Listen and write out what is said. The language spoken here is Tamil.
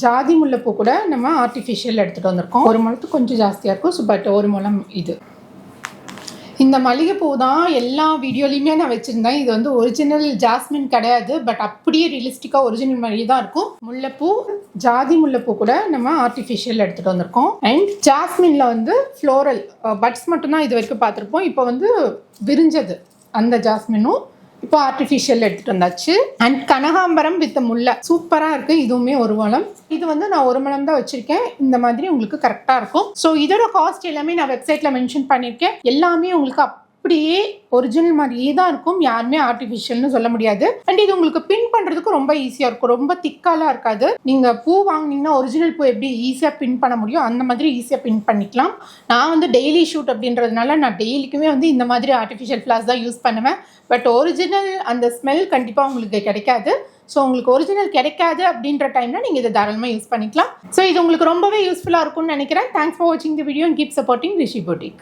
ஜாதி முல்லைப்பூ கூட நம்ம ஆர்டிஃபிஷியல் எடுத்துகிட்டு வந்திருக்கோம். ஒரு முழத்துக்கு கொஞ்சம் ஜாஸ்தியாக இருக்கும். ஸோ பட் ஒரு முழம் இது. இந்த மல்லிகைப்பூ தான் எல்லா வீடியோலையுமே நான் வச்சுருந்தேன். இது வந்து ஒரிஜினல் ஜாஸ்மின் கிடையாது. பட் அப்படியே ரியலிஸ்டிக்காக ஒரிஜினல் மாதிரி தான் இருக்கும். முல்லைப்பூ, ஜாதி முல்லைப்பூ கூட நம்ம ஆர்டிஃபிஷியல் எடுத்துகிட்டு வந்திருக்கோம். அண்ட் ஜாஸ்மினில் வந்து ஃப்ளோரல் பட்ஸ் மட்டும்தான் இது வரைக்கும் பார்த்துருப்போம். இப்போ வந்து விரிஞ்சது அந்த ஜாஸ்மினும் இப்போ ஆர்டிஃபிஷியல் எடுத்துகிட்டு வந்தாச்சு. அண்ட் கனகாம்பரம் வித் முல்லை சூப்பராக இருக்குது. இதுவுமே ஒரு முழம். இது வந்து நான் ஒரு முழம் தான் வச்சுருக்கேன். இந்த மாதிரி உங்களுக்கு கரெக்டாக இருக்கும். ஸோ இதோட காஸ்ட் எல்லாமே நான் வெப்சைட்டில் மென்ஷன் பண்ணியிருக்கேன். எல்லாமே உங்களுக்கு அப்படியே ஒரிஜினல் மாதிரியே தான் இருக்கும். யாருமே ஆர்டிஃபிஷியல்னு சொல்ல முடியாது. அண்ட் இது உங்களுக்கு பின் பண்ணுறதுக்கு ரொம்ப ஈஸியாக இருக்கும். ரொம்ப திக்காலாம் இருக்காது. நீங்கள் பூ வாங்கினீங்கன்னா ஒரிஜினல் பூ எப்படி ஈஸியாக பின் பண்ண முடியும் அந்த மாதிரி ஈஸியாக பின் பண்ணிக்கலாம். நான் வந்து டெய்லி ஷூட் அப்படின்றதுனால நான் டெய்லிக்குமே வந்து இந்த மாதிரி ஆர்டிஃபிஷியல் ஃப்ளார்ஸ் தான் யூஸ் பண்ணுவேன். பட் ஒரிஜினல் அந்த ஸ்மெல் கண்டிப்பாக உங்களுக்கு கிடைக்காது. ஸோ உங்களுக்கு ஒரிஜினல் கிடைக்காது அப்படின்ற டைமில் நீங்கள் இதை தாராளமாக யூஸ் பண்ணிக்கலாம். ஸோ இது உங்களுக்கு ரொம்பவே யூஸ்ஃபுல்லாக இருக்கும்னு நினைக்கிறேன். தேங்க்ஸ் ஃபார் வாட்சிங் the video and keep supporting Rishi boutique.